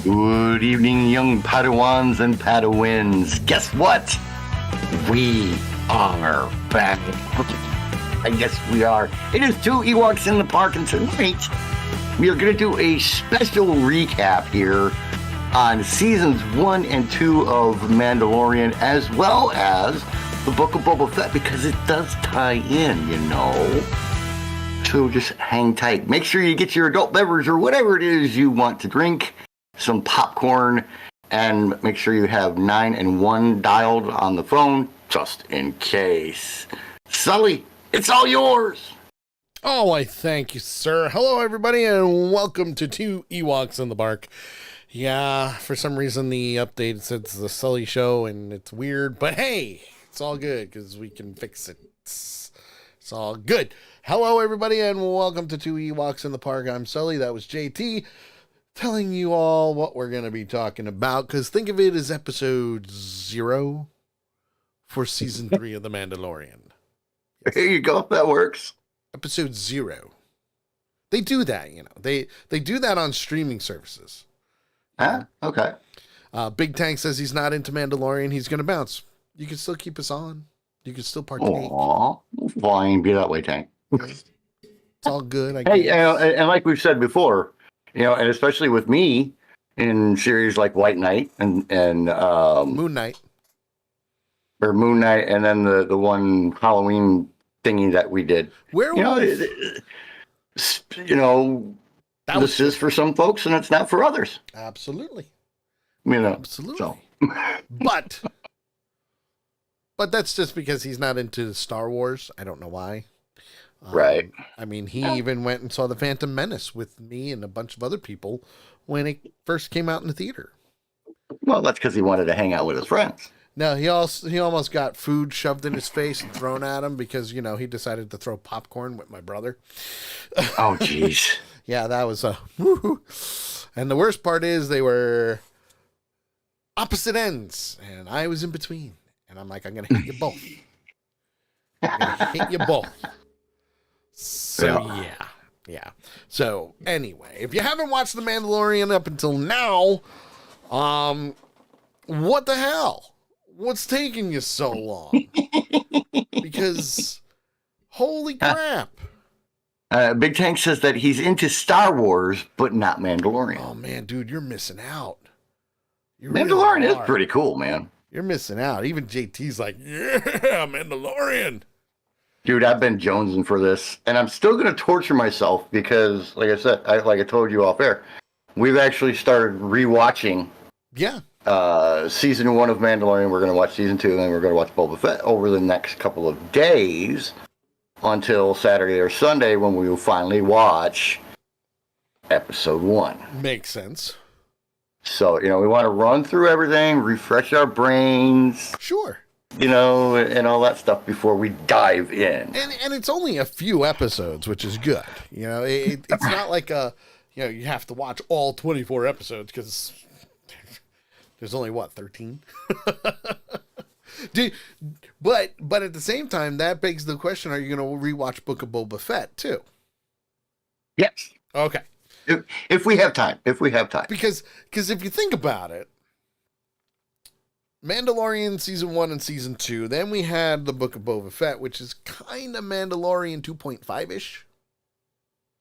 Good evening, young Padawans and Padawans. Guess what? We are back. I guess we are. It is two Ewoks in the park, and tonight we are going to do a special recap here on seasons 1 and 2 of Mandalorian, as well as the Book of Boba Fett, because it does tie in, you know. So just hang tight. Make sure you get your adult beverage or whatever it is you want to drink, some popcorn, and make sure you have 911 dialed on the phone, just in case. Sully, it's all yours. Oh, I thank you, sir. Hello, everybody, and welcome to Two Ewoks in the Park. Yeah, for some reason the update says it's the Sully show, and it's weird, but hey, it's all good, because we can fix it. It's all good. Hello, everybody, and welcome to Two Ewoks in the Park. I'm Sully. That was JT. Telling you all what we're going to be talking about, because think of it as episode 0 for season 3 of The Mandalorian. There you go. That works. Episode 0. They do that, you know. They do that on streaming services. Huh? Okay. Big Tank says he's not into Mandalorian. He's going to bounce. You can still keep us on. You can still partake. Aw. Fine. Be that way, Tank. It's all good. Hey, and like we've said before, you know, and especially with me in series like White Knight and Moon Knight, or Moon Knight, and then the one Halloween thingy that we did. This is for some folks, and it's not for others. Absolutely. You know, absolutely. So. but that's just because he's not into Star Wars. I don't know why. Right. I mean, he even went and saw The Phantom Menace with me and a bunch of other people when it first came out in the theater. Well, that's because he wanted to hang out with his friends. No, he almost got food shoved in his face and thrown at him because, you know, he decided to throw popcorn with my brother. Oh, jeez. Yeah, that was a woo-hoo. And the worst part is they were opposite ends, and I was in between. And I'm like, I'm going to hit you both. I'm going to hit you both. So, yeah. So, anyway, if you haven't watched The Mandalorian up until now, what the hell? What's taking you so long? Because, holy crap. Big Tank says that he's into Star Wars, but not Mandalorian. Oh, man, dude, you're missing out. Mandalorian really is pretty cool, man. You're missing out. Even JT's like, yeah, Mandalorian. Dude, I've been jonesing for this, and I'm still going to torture myself because, like I said, like I told you off air, we've actually started rewatching. Yeah. Season 1 of Mandalorian. We're going to watch season 2, and then we're going to watch Boba Fett over the next couple of days until Saturday or Sunday when we will finally watch episode 1. Makes sense. So, you know, we want to run through everything, refresh our brains. Sure. You know, and all that stuff before we dive in. And it's only a few episodes, which is good. You know, it's not like you have to watch all 24 episodes because there's only, 13? Do, but at the same time, that begs the question: are you going to rewatch Book of Boba Fett too? Yes. Okay. If we have time. If we have time. Because if you think about it, Mandalorian season 1 and season 2, then we had the Book of Boba Fett, which is kind of Mandalorian 2.5-ish.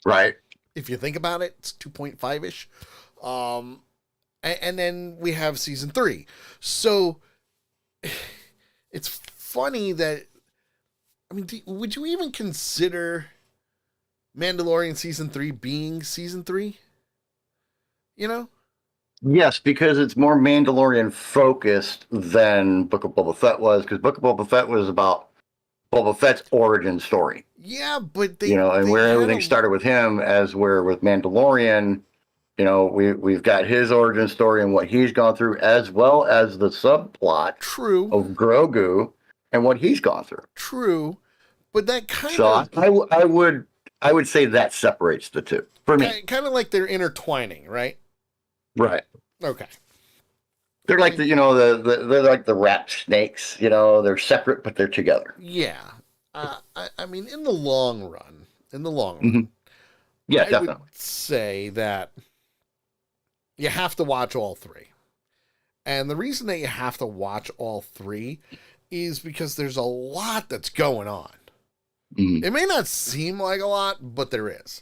Right. If you think about it, it's 2.5-ish. And then we have season 3. So it's funny that, I mean, would you even consider Mandalorian season 3 being season 3? You know? Yes, because it's more Mandalorian focused than Book of Boba Fett was, because Book of Boba Fett was about Boba Fett's origin story. Yeah, but and where everything started with him, as where with Mandalorian, we've got his origin story and what he's gone through, as well as the subplot of Grogu and what he's gone through. True, but that kind of I would say that separates the two for me. Kind of like they're intertwining, right? Right. Okay. They're like they're like the rat snakes, they're separate, but they're together. Yeah. I mean, in the long run, mm-hmm. Yeah, definitely. I would say that you have to watch all three. And the reason that you have to watch all three is because there's a lot that's going on. Mm-hmm. It may not seem like a lot, but there is.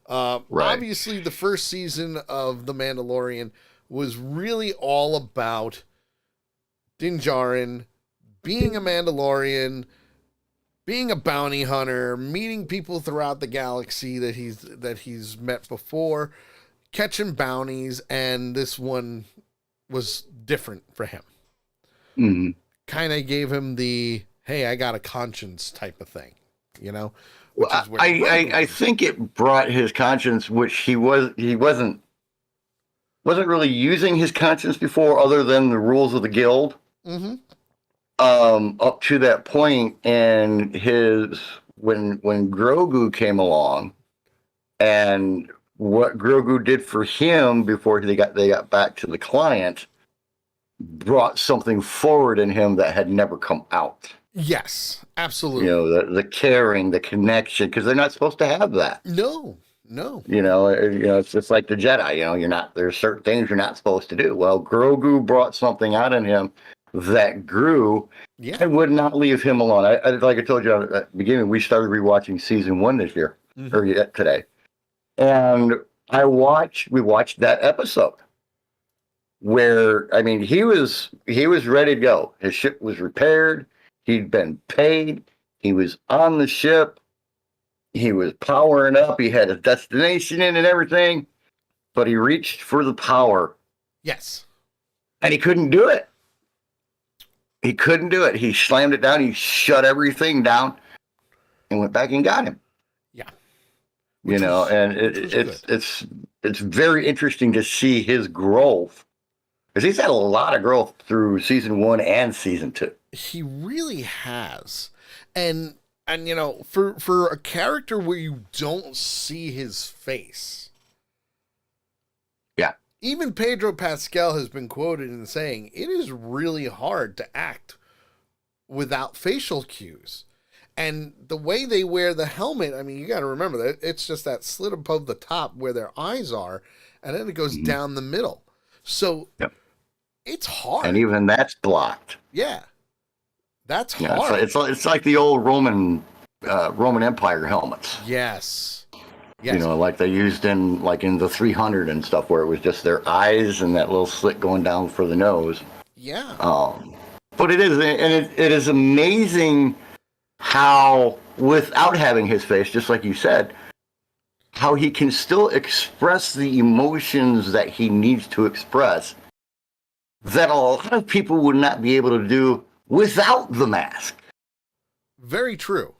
Right. Obviously, the first season of The Mandalorian was really all about Din Djarin being a Mandalorian, being a bounty hunter, meeting people throughout the galaxy that he's met before, catching bounties, and this one was different for him. Mm-hmm. Kind of gave him the, hey, I got a conscience type of thing, Well, I think it brought his conscience, which he wasn't really using his conscience before, other than the rules of the guild. Mm-hmm. Up to that point, and when Grogu came along, and what Grogu did for him before they got back to the client, brought something forward in him that had never come out. Yes, absolutely. The caring, the connection, because they're not supposed to have that. No. It's just like the Jedi. There's certain things you're not supposed to do. Well, Grogu brought something out in him that grew and would not leave him alone. Like I told you at the beginning, we started rewatching season 1 this year, or today, and we watched that episode where, I mean, he was ready to go. His ship was repaired. He'd been paid. He was on the ship. He was powering up. He had a destination in and everything, but he reached for the power. Yes. And he couldn't do it. He slammed it down. He shut everything down and went back and got him. Yeah. And it's very interesting to see his growth, because he's had a lot of growth through season 1 and season 2. He really has. And for a character where you don't see his face. Yeah. Even Pedro Pascal has been quoted in saying it is really hard to act without facial cues. And the way they wear the helmet, I mean, you got to remember that it's just that slit above the top where their eyes are, and then it goes down the middle. So it's hard. And even that's blocked. Yeah. That's hard. It's like the old Roman Empire helmets. Yes. Like they used in the 300 and stuff, where it was just their eyes and that little slit going down for the nose. Yeah. But it is amazing how, without having his face, just like you said, how he can still express the emotions that he needs to express, that a lot of people would not be able to do without the mask. Very true.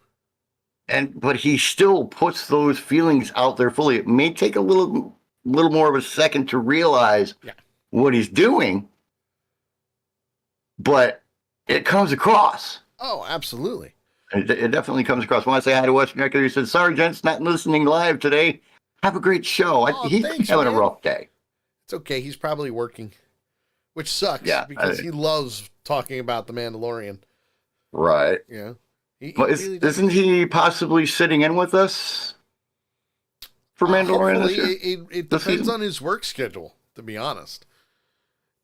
But he still puts those feelings out there fully. It may take a little more of a second to realize what he's doing, but it comes across. Oh, absolutely. It definitely comes across. When I say hi to Western Record, he said, "Sorry, gents, not listening live today. Have a great show." He's having a rough day. It's okay. He's probably working, which sucks because he loves talking about The Mandalorian. Right. Yeah. He Well, really does. isn't he possibly sitting in with us for Mandalorian Hopefully, this year? it This depends season? on his work schedule, to be honest.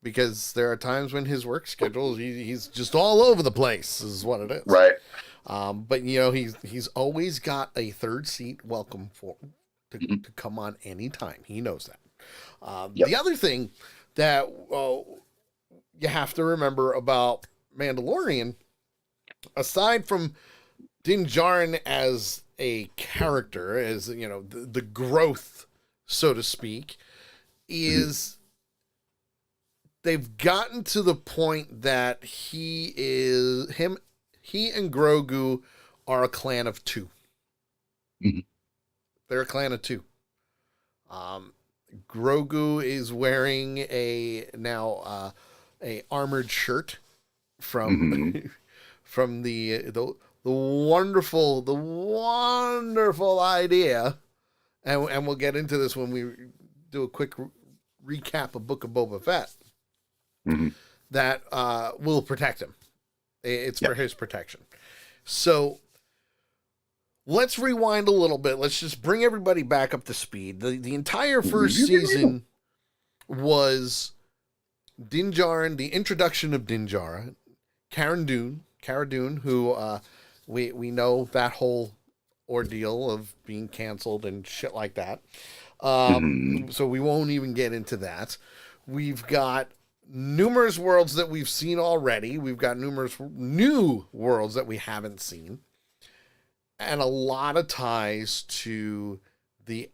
Because there are times when his work schedule, he's just all over the place, is what it is. Right. But you know, he's always got a third seat welcome Mhm. to come on anytime. He knows that. Yep. The other thing that you have to remember about Mandalorian, aside from Din Djarin as a character, as you know, the growth, so to speak, Mhm. is they've gotten to the point that he and Grogu are a clan of two. Mhm. They're a clan of two. Um, Grogu is wearing a armored shirt from Mhm. from the wonderful idea, and we'll get into this when we do a quick recap of Book of Boba Fett, Mhm. that will protect him. It's for Yep. his protection. So let's rewind a little bit. Let's just bring everybody back up to speed. The entire first season was Din Djarin, the introduction of Din Djarin, Cara Dune, who we know that whole ordeal of being canceled and shit like that. Mhm. So we won't even get into that. We've got numerous worlds that we've seen already. We've got numerous new worlds that we haven't seen, and a lot of ties to the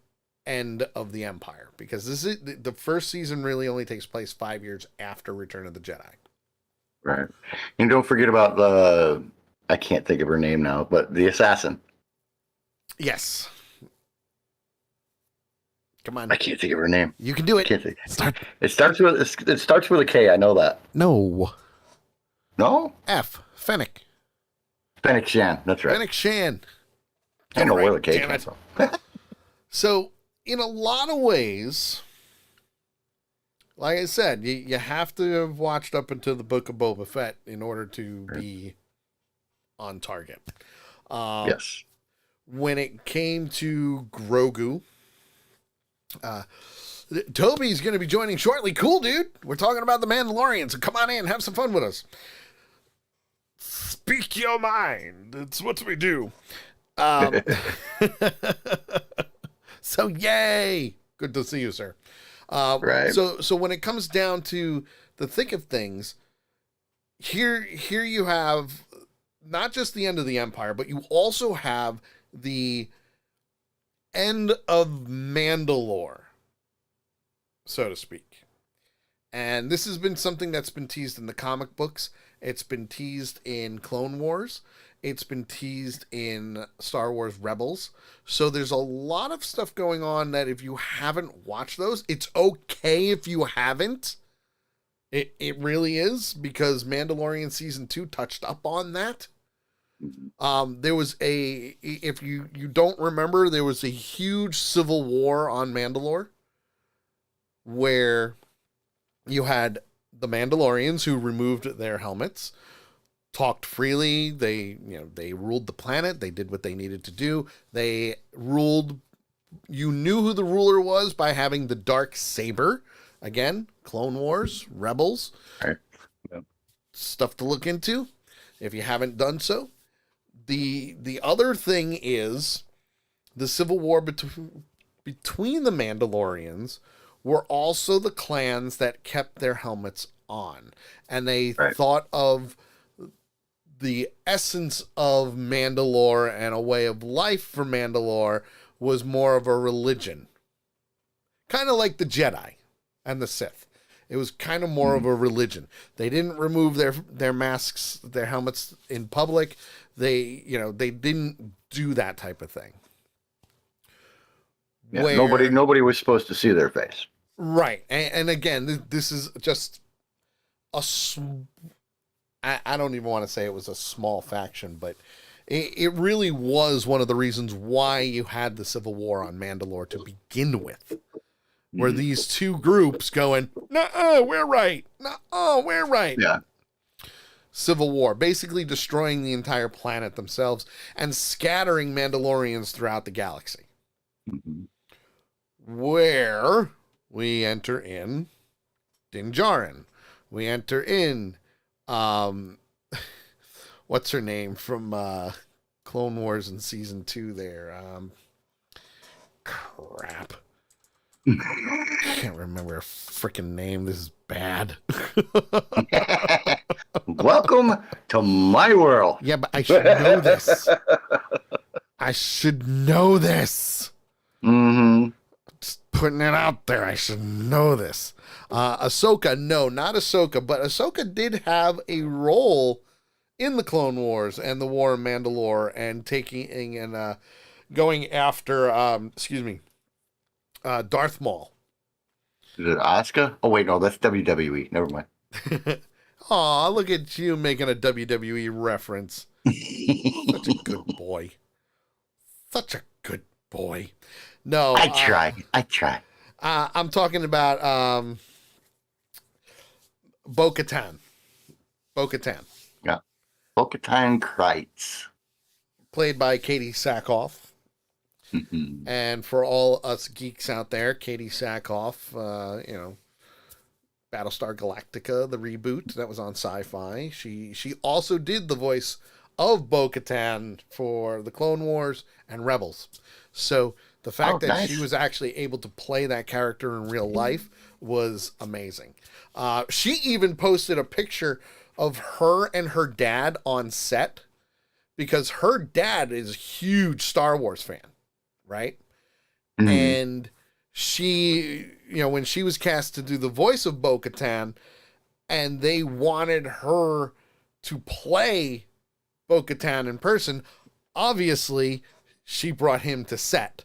end of the Empire, because this is the first season really only takes place 5 years after Return of the Jedi. Right. And don't forget about I can't think of her name now, but the assassin. Yes. Come on. I can't think of her name. You can do I it. can't think. Start. It starts with a K. I know that. No. No? F. Fennec. Fennec Shan. That's right. Fennec Shan. I don't know where Right, the K damn came it. from. So, in a lot of ways, like I said, you have to have watched up until the Book of Boba Fett in order to be on target. Yes. When it came to Grogu, Toby's going to be joining shortly. Cool, dude. We're talking about the Mandalorian, so come on in, have some fun with us. Speak your mind. It's what we do. So yay! Good to see you, sir. Right. So when it comes down to the thick of things, here you have not just the end of the Empire, but you also have the end of Mandalore, so to speak. And this has been something that's been teased in the comic books. It's been teased in Clone Wars. It's been teased in Star Wars Rebels. So there's a lot of stuff going on that if you haven't watched those, it's okay if you haven't. It really is, because Mandalorian Season 2 touched up on that. There was if you don't remember, there was a huge civil war on Mandalore where you had the Mandalorians who removed their helmets, talked freely. They ruled the planet. They did what they needed to do. They ruled. You knew who the ruler was by having the dark saber. Again, Clone Wars, Rebels, Right. Yep. stuff to look into if you haven't done so. The other thing is the civil war between the Mandalorians were also the clans that kept their helmets on, and they Right. thought of the essence of Mandalore and a way of life for Mandalore was more of a religion, kind of like the Jedi and the Sith. It was kind of more of a religion. They didn't remove their masks, their helmets in public. They didn't do that type of thing. Yeah, nobody was supposed to see their face. Right. And again, this is just I don't even want to say it was a small faction, but it really was one of the reasons why you had the Civil War on Mandalore to begin with. Where these two groups going, nuh-uh, we're right. Nuh-uh, we're right. Yeah. civil war, basically destroying the entire planet themselves and scattering Mandalorians throughout the galaxy. Mm-hmm. Where we enter in Din Djarin. We enter in, what's her name from Clone Wars in season 2 there? Crap. Can't remember her freaking name. This is bad. Welcome to my world. Yeah, but I should know this. I should know this. Mm-hmm. Just putting it out there. I should know this. Ahsoka, no, not Ahsoka, but Ahsoka did have a role in the Clone Wars and the War of Mandalore and taking and going after, Darth Maul. Is it Asuka? Oh, wait, no, that's WWE. Never mind. Aw, look at you making a WWE reference. Such a good boy. Such a good boy. No. I try. I'm talking about Bo-Katan. Bo-Katan. Yeah. Bo-Katan Kreitz. Played by Katie Sackhoff. Mm-hmm. And for all us geeks out there, Katie Sackhoff, Battlestar Galactica, the reboot that was on Sci-Fi. She also did the voice of Bo-Katan for the Clone Wars and Rebels. So the fact that she was actually able to play that character in real life was amazing. She even posted a picture of her and her dad on set because her dad is a huge Star Wars fan, right? Mm-hmm. And she, when she was cast to do the voice of Bo-Katan and they wanted her to play Bo-Katan in person, obviously she brought him to set.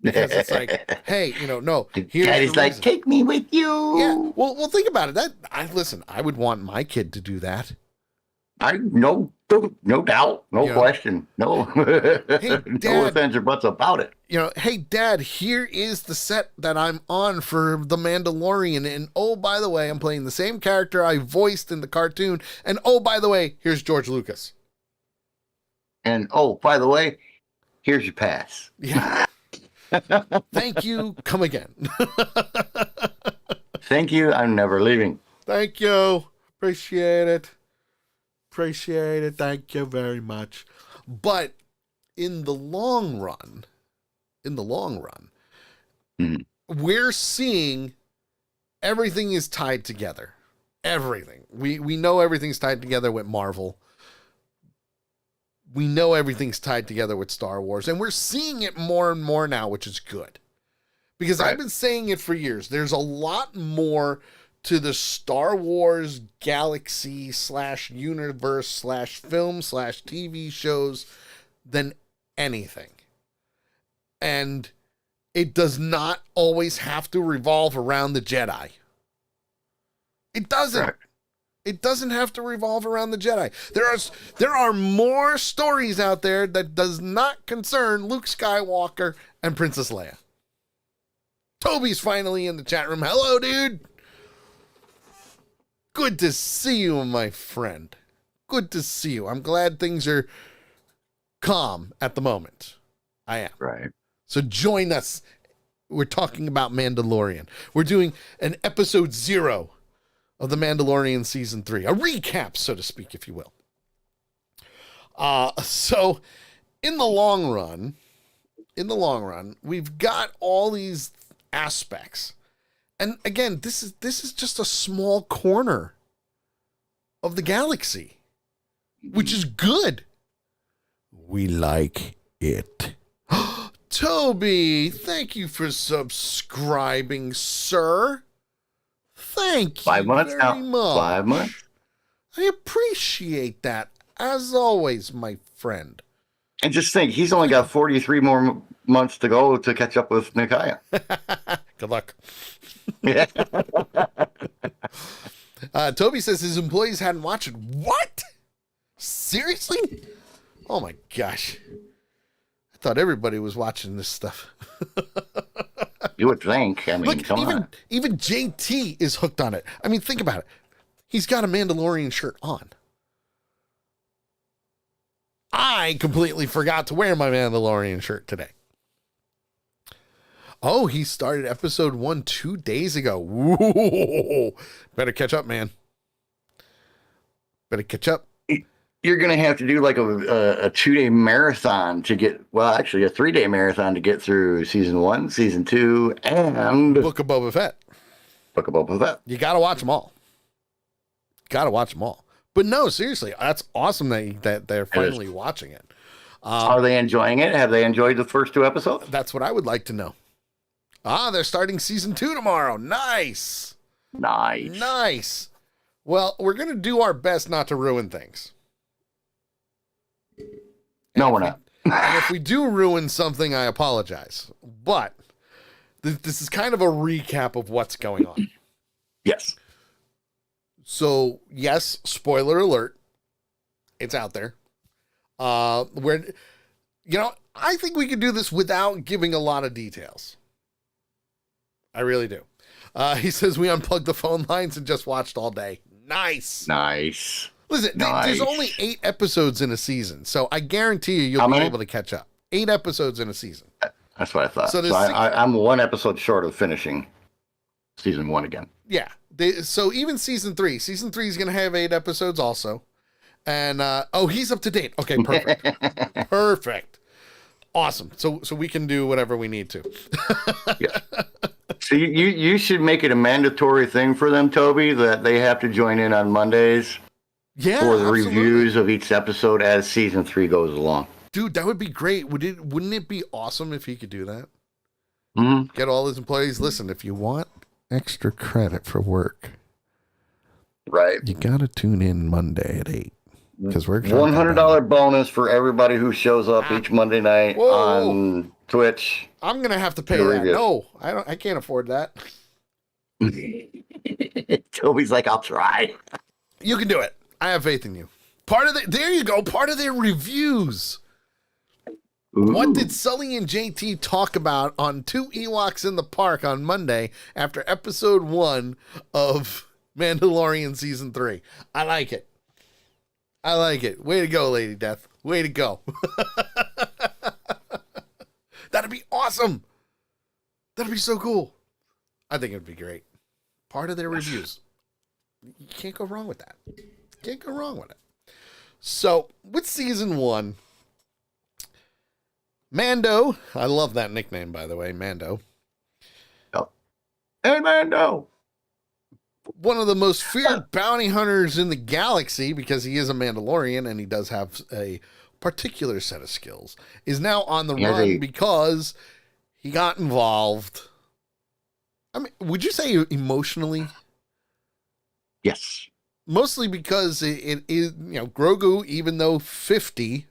Because it's like, hey, no. Daddy's like, take me with you. Yeah. Well, think about it. I would want my kid to do that. No doubt, no question, no. Hey, Dad, no ifs, ands, or buts about it. Hey, Dad, here is the set that I'm on for The Mandalorian, and oh, by the way, I'm playing the same character I voiced in the cartoon, and oh, by the way, here's George Lucas. And oh, by the way, here's your pass. Yeah. Thank you. Come again. Thank you. I'm never leaving. Thank you. Appreciate it. Thank you very much. But in the long run, we're seeing everything is tied together. Everything. We know everything's tied together with Marvel. We know everything's tied together with Star Wars, and we're seeing it more and more now, which is good. Because I've been saying it for years. There's a lot more to the Star Wars galaxy / universe / film / TV shows than anything. And it does not always have to revolve around the Jedi. It doesn't. Right. It doesn't have to revolve around the Jedi. There are more stories out there that does not concern Luke Skywalker and Princess Leia. Toby's finally in the chat room. Hello, dude. Good to see you, my friend. Good to see you. I'm glad things are calm at the moment. I am. Right. So join us. We're talking about Mandalorian. We're doing an episode 0 of The Mandalorian Season 3. A recap, so to speak, if you will. So in the long run, we've got all these aspects. And again, this is just a small corner of the galaxy, which is good. We like it. Toby, thank you for subscribing, sir. Thank you 5 months very much. 5 months. I appreciate that, as always, my friend. And just think, he's only got 43 more months to go to catch up with Micaiah. Good luck. Yeah. Toby says his employees hadn't watched it. What? Seriously? Oh my gosh. I thought everybody was watching this stuff. You would think. I mean, look, come on. Even JT is hooked on it. I mean, think about it. He's got a Mandalorian shirt on. I completely forgot to wear my Mandalorian shirt today. Oh, he started episode 1 2 days ago. Ooh, better catch up, man. Better catch up. You're going to have to do like a 2-day marathon to get, well, actually a 3-day marathon to get through season 1, season 2, and Book of Boba Fett. Book of Boba Fett. You got to watch them all. Got to watch them all. But no, seriously, that's awesome that they're finally watching it. Are they enjoying it? Have they enjoyed the first 2 episodes? That's what I would like to know. They're starting season 2 tomorrow. Nice. Nice. Well, we're going to do our best not to ruin things. No, we're not. And if we do ruin something, I apologize. But this is kind of a recap of what's going on. Yes. So, yes, spoiler alert. It's out there. I think we could do this without giving a lot of details. I really do. He says we unplugged the phone lines and just watched all day. Nice. Listen, there's only 8 episodes in a season, so I guarantee you'll be able to catch up. 8 episodes in a season. That's what I thought. So I'm 1 episode short of finishing season 1 again. Yeah. So even season 3 is going to have 8 episodes also. And, he's up to date. Okay, perfect. Perfect. Awesome. So we can do whatever we need to. Yeah. So you should make it a mandatory thing for them, Toby, that they have to join in on Mondays. Yeah, for the reviews of each episode as season 3 goes along. Dude, that would be great. Wouldn't it be awesome if he could do that? Mm-hmm. Get all his employees. Listen, if you want extra credit for work, right, you got to tune in Monday at 8 because we're $100 bonus for everybody who shows up each Monday night on Twitch. I'm gonna have to pay that. Review. No, I can't afford that. Toby's like, I'll try. You can do it. I have faith in you. There you go. Part of their reviews. Ooh. What did Sully and JT talk about on 2 Ewoks in the Park on Monday after episode 1 of Mandalorian season 3? I like it. Way to go, Lady Death. Way to go. That'd be awesome. That'd be so cool. I think it'd be great. Part of their reviews. You can't go wrong with that. Can't go wrong with it. So, with season 1, Mando, I love that nickname, by the way, Mando. Oh. Hey, Mando. One of the most feared bounty hunters in the galaxy, because he is a Mandalorian and he does have a particular set of skills, is now on the run because he got involved. I mean, would you say emotionally? Yes. Mostly because it is, Grogu, even though 50.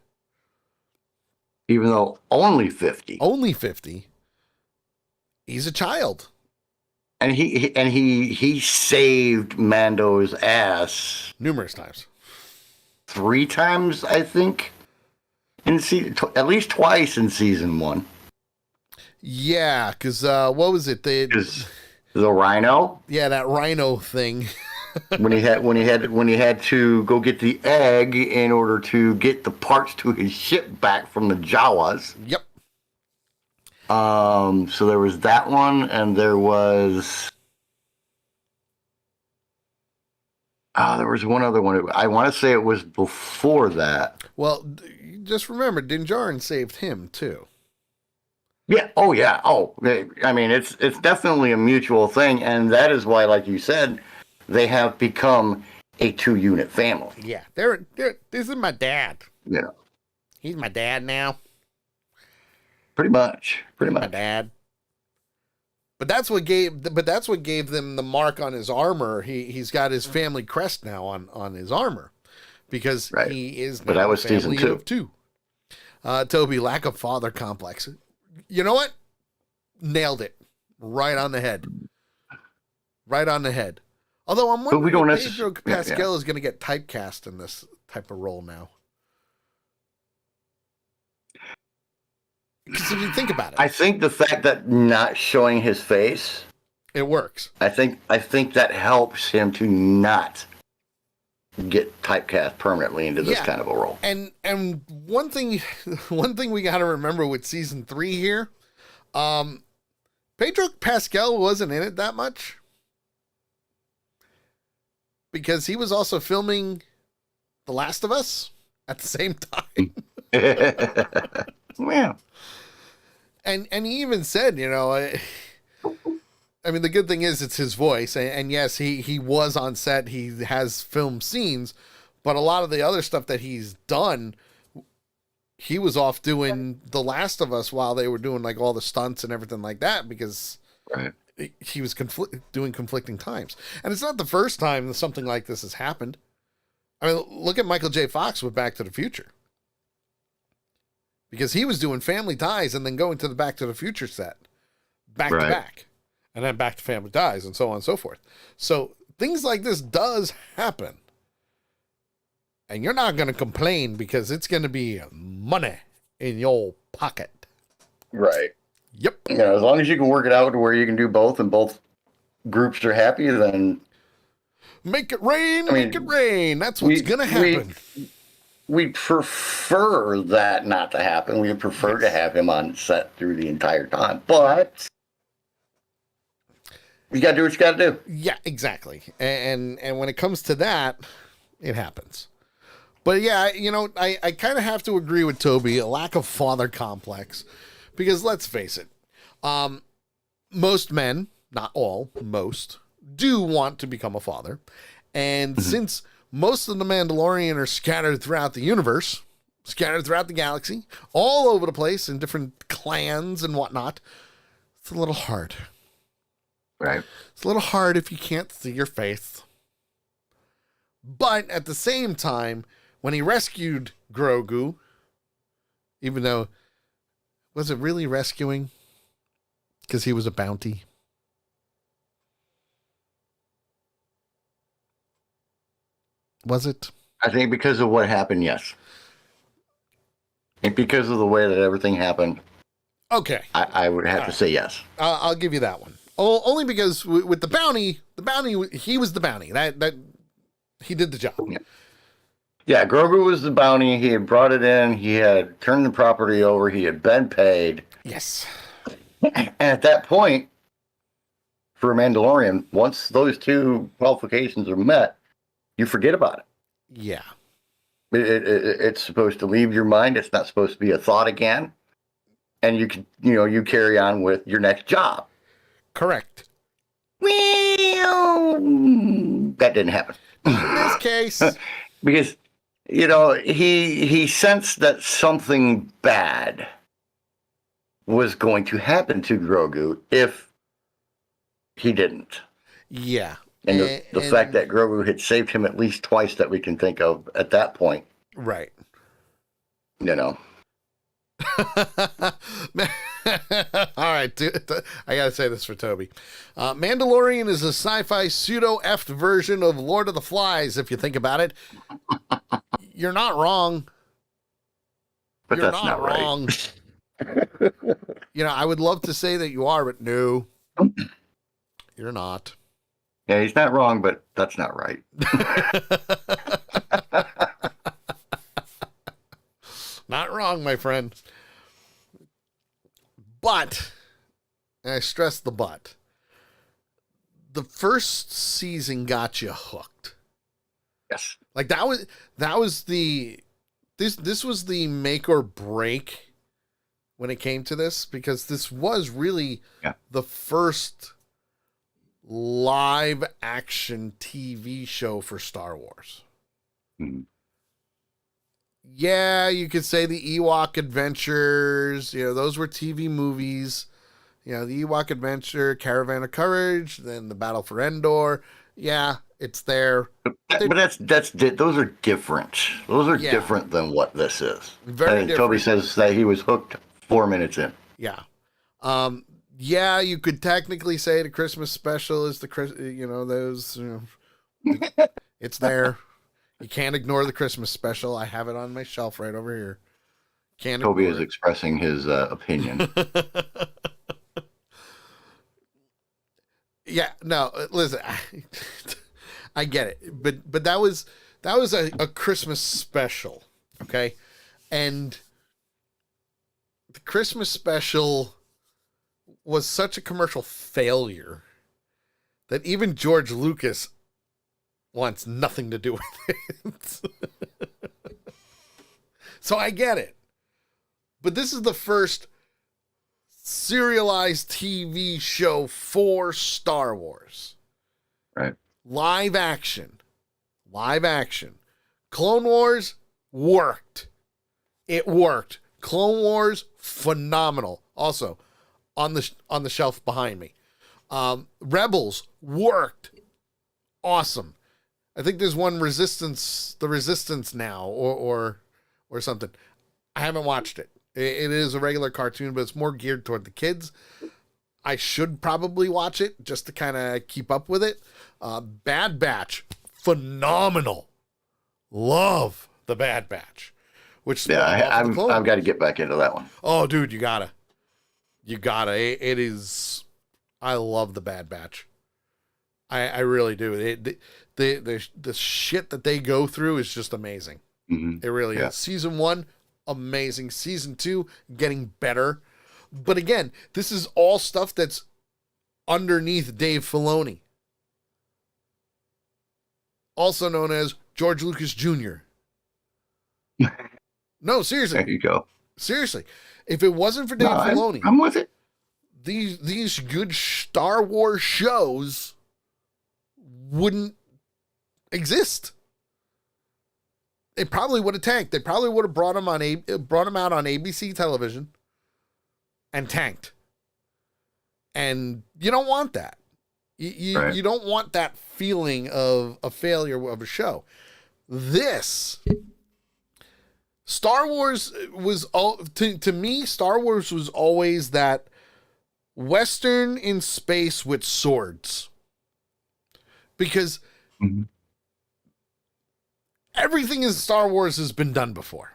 Even though only 50. Only 50. He's a child. And he saved Mando's ass. Numerous times. 3 times, I think. At least twice in season 1. Yeah, because what was it? The rhino? Yeah, that rhino thing. when he had to go get the egg in order to get the parts to his ship back from the Jawas. Yep. So there was that one, and there was one other one. I want to say it was before that. Well, just remember, Din Djarin saved him too. Yeah. Oh, yeah. Oh, I mean, it's definitely a mutual thing, and that is why, like you said, they have become a 2-unit family. Yeah, this is my dad. Yeah, he's my dad now. Pretty much. My dad. But that's what gave them the mark on his armor. He's got his family crest now on his armor because he is now but that was season 2. Of 2. Toby, lack of father complex. You know what? Nailed it. Right on the head. Although I'm wondering if Pedro Pascal is going to get typecast in this type of role now. Because if you think about it, I think the fact that not showing his face, it works. I think that helps him to not get typecast permanently into this kind of a role. And one thing we got to remember with season 3 here, Pedro Pascal wasn't in it that much because he was also filming The Last of Us at the same time. Yeah. And he even said, I mean, the good thing is it's his voice. And yes, he was on set. He has film scenes. But a lot of the other stuff that he's done, he was off doing The Last of Us while they were doing like all the stunts and everything like that because he was doing conflicting times. And it's not the first time that something like this has happened. I mean, look at Michael J. Fox with Back to the Future. Because he was doing Family Ties and then going to the Back to the Future set. Back to back. And then back to Family Ties and so on and so forth. So things like this does happen. And you're not going to complain because it's going to be money in your pocket. Right. Yep. As long as you can work it out to where you can do both and both groups are happy, then... Make it rain, make it rain. That's what's going to happen. We prefer that not to happen. We prefer to have him on set through the entire time. But... you got to do what you got to do. Yeah, exactly. And when it comes to that, it happens. But yeah, I kind of have to agree with Toby, a lack of father complex. Because let's face it, most men, not all, most, do want to become a father. And since most of the Mandalorian are scattered throughout the universe, scattered throughout the galaxy, all over the place in different clans and whatnot, it's a little hard. Right. It's a little hard if you can't see your face. But at the same time, when he rescued Grogu, even though, was it really rescuing? Because he was a bounty. Was it? I think because of what happened, yes. And because of the way that everything happened. Okay. I would have to say yes. I'll give you that one. Only because with the bounty, he was the bounty. That he did the job. Yeah, Grogu was the bounty. He had brought it in. He had turned the property over. He had been paid. Yes. And at that point, for a Mandalorian, once those two qualifications are met, you forget about it. Yeah. It's supposed to leave your mind. It's not supposed to be a thought again. And you carry on with your next job. Correct. Well, that didn't happen. In this case. Because, he sensed that something bad was going to happen to Grogu if he didn't. Yeah. And the fact that Grogu had saved him at least twice that we can think of at that point. Right. All right, I gotta say this for Toby. Mandalorian is a sci-fi pseudo-effed version of Lord of the Flies, if you think about it. You're not wrong. But you're that's not wrong. Right. I would love to say that you are, but no. You're not. Yeah, he's not wrong, but that's not right. Not wrong, my friend. But, and I stress the but, the first season got you hooked. Yes. Like that was this was the make or break when it came to this, because this was really the first live action TV show for Star Wars. Mm-hmm. Yeah, you could say the Ewok Adventures, those were TV movies. The Ewok Adventure, Caravan of Courage, then the Battle for Endor. Yeah, it's there. But those are different. Those are different than what this is. Very different. Toby says that he was hooked 4 minutes in. Yeah. Yeah, you could technically say the Christmas special is it's there. You can't ignore the Christmas special. I have it on my shelf right over here. Toby is expressing his opinion. Yeah, no, listen, I get it, but that was That was a Christmas special, okay? And the Christmas special was such a commercial failure that even George Lucas wants nothing to do with it. So I get it. But this is the first serialized TV show for Star Wars. Right. Live action. Clone Wars worked. It worked. Clone Wars, phenomenal. Also, on the shelf behind me. Rebels worked. Awesome. I think there's one the Resistance now, or something. I haven't watched it. It is a regular cartoon, but it's more geared toward the kids. I should probably watch it just to kind of keep up with it. Bad Batch, phenomenal. Love the Bad Batch. Which I've got to get back into that one. Oh, dude, you gotta. It is. I love the Bad Batch. I really do. The shit that they go through is just amazing. Mm-hmm. It really is. Season 1, amazing. Season 2, getting better. But again, this is all stuff that's underneath Dave Filoni, also known as George Lucas Jr. No, seriously. There you go. Seriously. If it wasn't for Dave Filoni, I'm with it. These good Star Wars shows wouldn't exist. They probably would have tanked. They probably would have brought them out on ABC television and tanked. And you don't want that. You don't want that feeling of a failure of a show. Star Wars was to me, Star Wars was always that Western in space with swords. Because everything in Star Wars has been done before.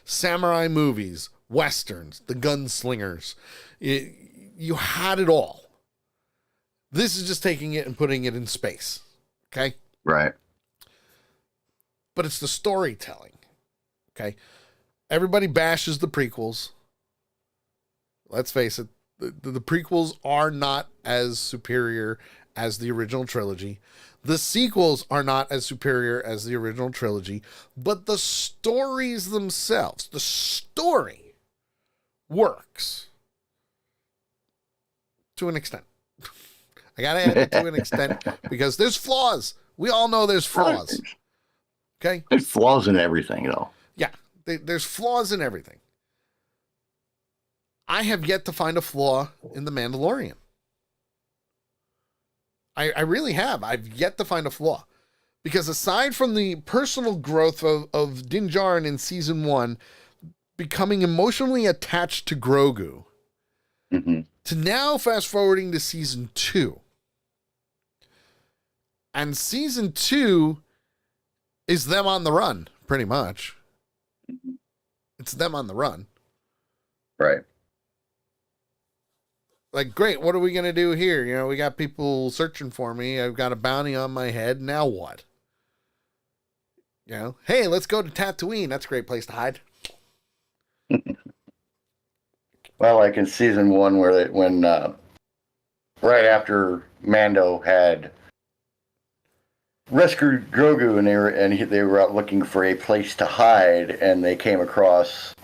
Samurai movies, Westerns, the gunslingers. You had it all. This is just taking it and putting it in space. Okay? Right. But it's the storytelling. Okay? Everybody bashes the prequels. Let's face it, the prequels are not as superior as the original trilogy. The sequels are not as superior as the original trilogy, but the stories themselves, the story works to an extent. I gotta add it to an extent because there's flaws. We all know there's flaws. Okay? There's flaws in everything, though. Yeah, there's flaws in everything. I have yet to find a flaw in The Mandalorian. I really have. I've yet to find a flaw. Because aside from the personal growth of Din Djarin in season 1, becoming emotionally attached to Grogu, to now fast forwarding to season 2. And season 2 is them on the run, pretty much. It's them on the run. Right. Like, great, what are we going to do here? You know, we got people searching for me. I've got a bounty on my head. Now what? You know, hey, let's go to Tatooine. That's a great place to hide. Well, like in season 1, when right after Mando had rescued Grogu, and they were out looking for a place to hide, and they came across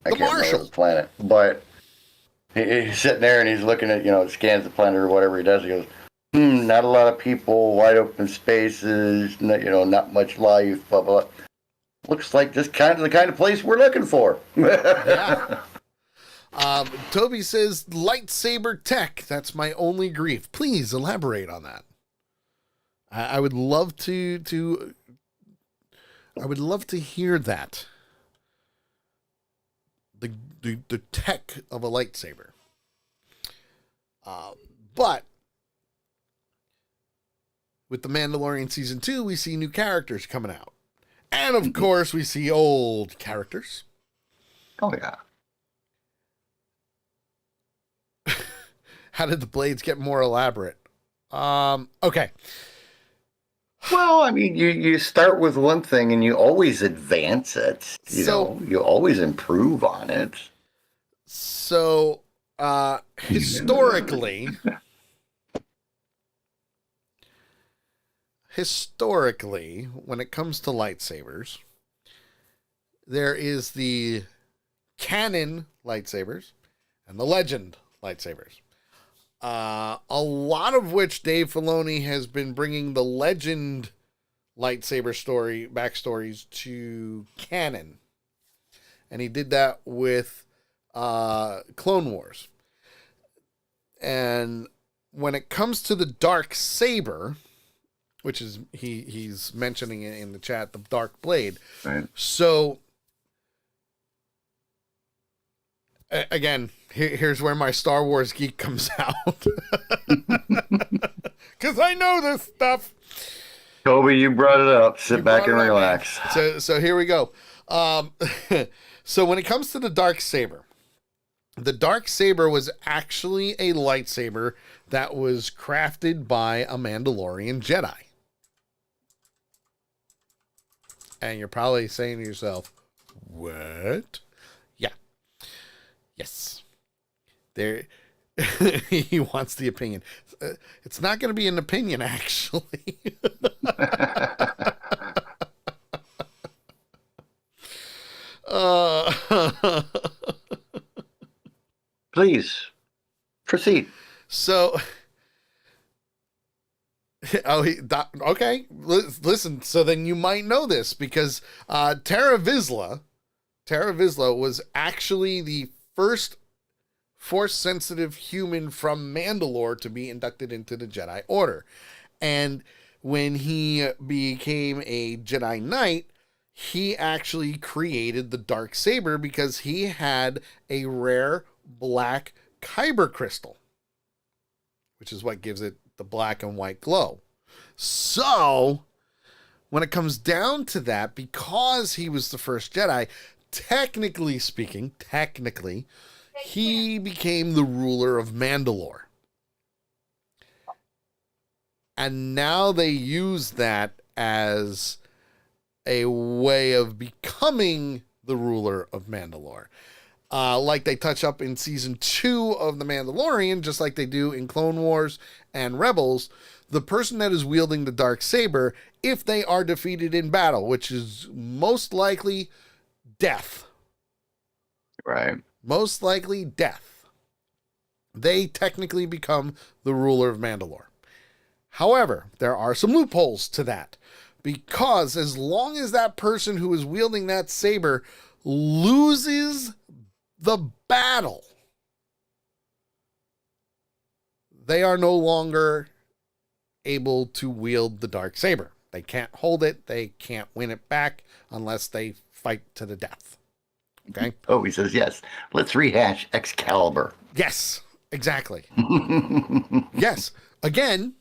I can't remember the planet, but he's sitting there and he's looking at, scans the planet or whatever he does. He goes, not a lot of people, wide open spaces, not much life, blah, blah. Looks like this the kind of place we're looking for. Yeah. Toby says, lightsaber tech. That's my only grief. Please elaborate on that. I would love to hear that. The tech of a lightsaber. But with The Mandalorian season 2, we see new characters coming out. And of course, we see old characters. Oh, yeah. How did the blades get more elaborate? Okay. Well, I mean, you start with one thing and you always advance it. So, You always improve on it. so, historically, when it comes to lightsabers, there is the canon lightsabers and the legend lightsabers. A lot of which Dave Filoni has been bringing the legend lightsaber story backstories to canon, and he did that with Clone Wars. And when it comes to the dark saber, which is he's mentioning it in the chat, the dark blade. Right. So again, here's where my Star Wars geek comes out, because I know this stuff. Toby, you brought it up. Sit back and relax. So here we go. So when it comes to the dark saber was actually a lightsaber that was crafted by a Mandalorian Jedi. And you're probably saying to yourself, what? Yeah. Yes. There. He wants the opinion. It's not going to be an opinion, actually. Please proceed. So, okay. Listen. So then you might know this because Tara Vizsla was actually the first Force-sensitive human from Mandalore to be inducted into the Jedi Order, and when he became a Jedi Knight, he actually created the dark saber because he had a rare black kyber crystal, which is what gives it the black and white glow. So, when it comes down to that, because he was the first Jedi, technically speaking, he became the ruler of Mandalore. And now they use that as a way of becoming the ruler of Mandalore. Like they touch up in season 2 of The Mandalorian, just like they do in Clone Wars and Rebels, the person that is wielding the dark saber, if they are defeated in battle, which is most likely death. Right. Most likely death. They technically become the ruler of Mandalore. However, there are some loopholes to that, because as long as that person who is wielding that saber loses the battle, they are no longer able to wield the dark saber. They can't hold it. They can't win it back unless they fight to the death. Okay. Oh, he says, yes. Let's rehash Excalibur. Yes, exactly. Yes. Again,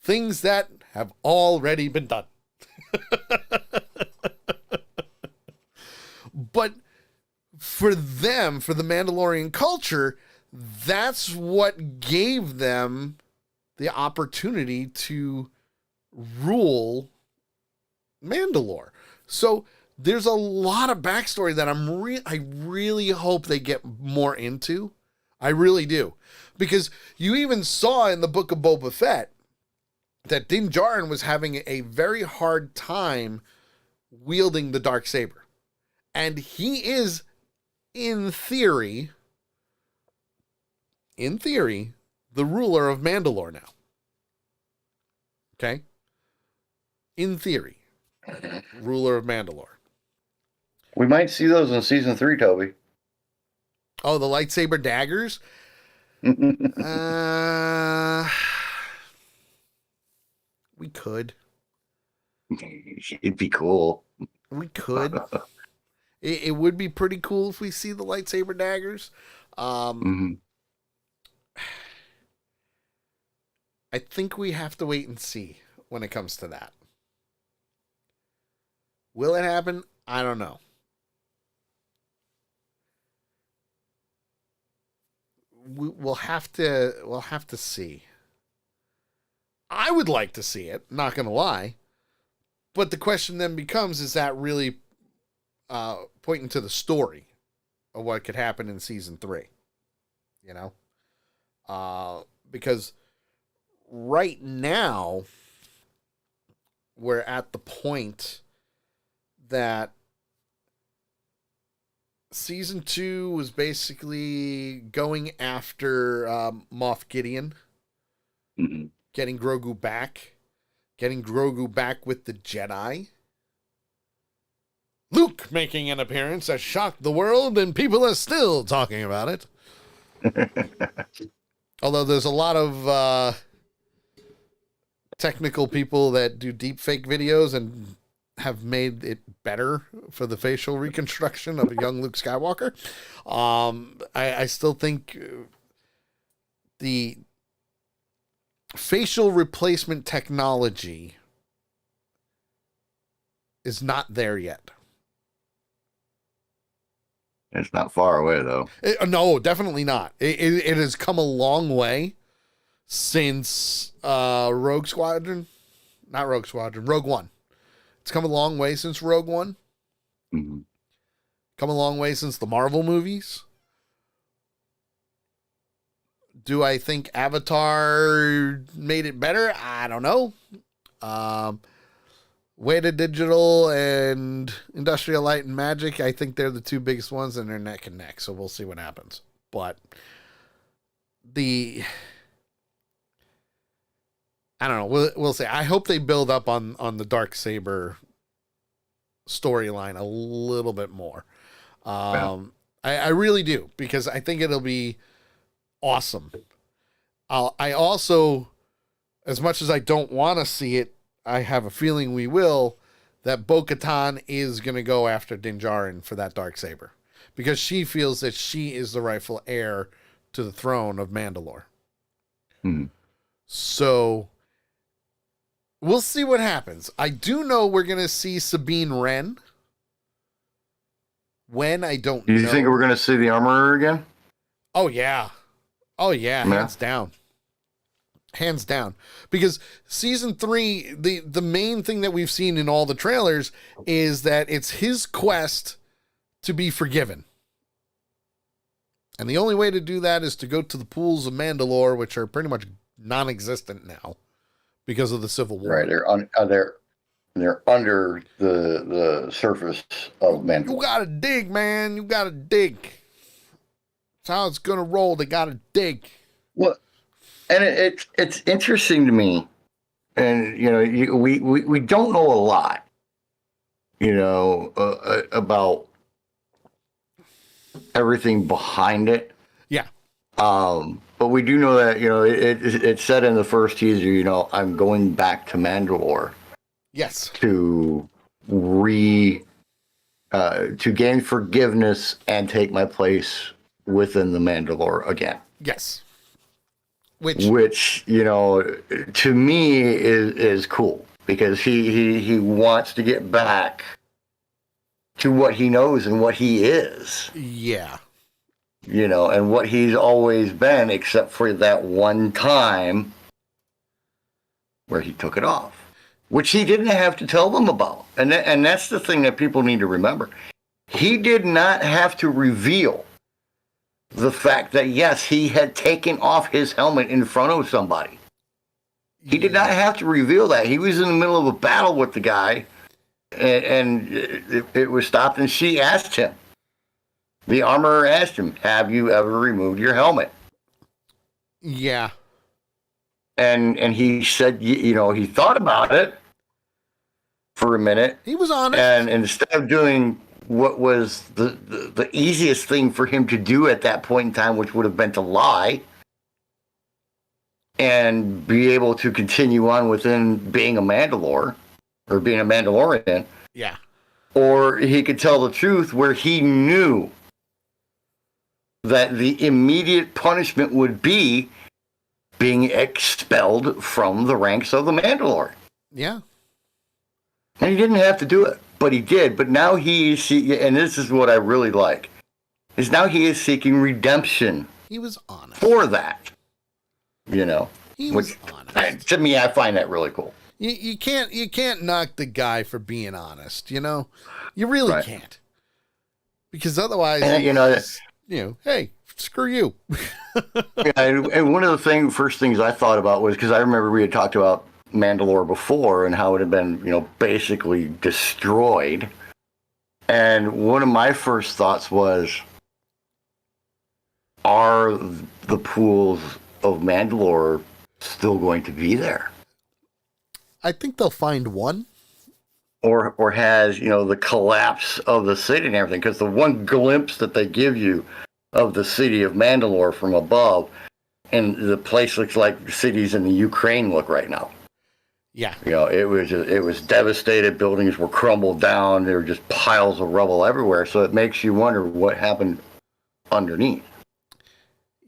things that have already been done. But for them, for the Mandalorian culture, that's what gave them the opportunity to rule Mandalore. So there's a lot of backstory that I really hope they get more into. I really do. Because you even saw in the Book of Boba Fett that Din Djarin was having a very hard time wielding the darksaber. And he is, in theory, the ruler of Mandalore now. Okay? In theory, ruler of Mandalore. We might see those in season 3, Toby. Oh, the lightsaber daggers? We could. It'd be cool. We could. It would be pretty cool if we see the lightsaber daggers. I think we have to wait and see when it comes to that. Will it happen? I don't know. We'll have to see. I would like to see it, not going to lie. But the question then becomes, is that really pointing to the story of what could happen in season 3? You know? Because right now, we're at the point that season 2 was basically going after Moff Gideon, getting Grogu back with the Jedi. Luke making an appearance that shocked the world, and people are still talking about it. Although there's a lot of technical people that do deep fake videos and have made it better for the facial reconstruction of a young Luke Skywalker. I still think the facial replacement technology is not there yet. It's not far away, though. No, definitely not. It has come a long way since Rogue One. It's come a long way since Rogue One. Mm-hmm. Come a long way since the Marvel movies. Do I think Avatar made it better? I don't know. Weta Digital and Industrial Light and Magic, I think they're the two biggest ones, and they're neck and neck, so we'll see what happens. But I don't know. We'll see. I hope they build up on the Darksaber storyline a little bit more. I really do, because I think it'll be awesome. I also, as much as I don't want to see it, I have a feeling we will, that Bo-Katan is going to go after Din Djarin for that Darksaber, because she feels that she is the rightful heir to the throne of Mandalore. So we'll see what happens. I do know we're going to see Sabine Wren. When, I don't know. Do you think we're going to see the Armorer again? Oh, yeah. Hands down. Hands down. Because season 3, the main thing that we've seen in all the trailers is that it's his quest to be forgiven. And the only way to do that is to go to the pools of Mandalore, which are pretty much non-existent now because of the Civil War. Right, they're under the surface of Mandalore. You gotta dig, man. You gotta dig. That's how it's gonna roll. They gotta dig. Well, and it's interesting to me, and we don't know a lot, about everything behind it. Yeah. But we do know that it said in the first teaser, I'm going back to Mandalore. Yes. To gain forgiveness and take my place within the Mandalore again. Yes. Which to me is cool, because he wants to get back to what he knows and what he is. Yeah. And what he's always been, except for that one time where he took it off, which he didn't have to tell them about. And that's the thing that people need to remember. He did not have to reveal the fact that, yes, he had taken off his helmet in front of somebody. He did not have to reveal that. He was in the middle of a battle with the guy, and it was stopped, and she asked him. The armorer asked him, have you ever removed your helmet? Yeah. And he said, he thought about it for a minute. He was honest. And instead of doing what was the easiest thing for him to do at that point in time, which would have been to lie and be able to continue on within being a Mandalore or being a Mandalorian. Yeah. Or he could tell the truth, where he knew that the immediate punishment would be being expelled from the ranks of the Mandalore. Yeah. And he didn't have to do it, but he did. But now and this is what I really like, is now he is seeking redemption. He was honest for that. He was honest. To me, I find that really cool. You can't knock the guy for being honest. You know, you really can't, because otherwise, hey, screw you. Yeah, and one of the first things I thought about was, because I remember we had talked about Mandalore before and how it had been, basically destroyed. And one of my first thoughts was, are the pools of Mandalore still going to be there? I think they'll find one. Or has, the collapse of the city and everything, because the one glimpse that they give you of the city of Mandalore from above, and the place looks like cities in the Ukraine look right now. Yeah. It was devastated. Buildings were crumbled down. There were just piles of rubble everywhere. So it makes you wonder what happened underneath.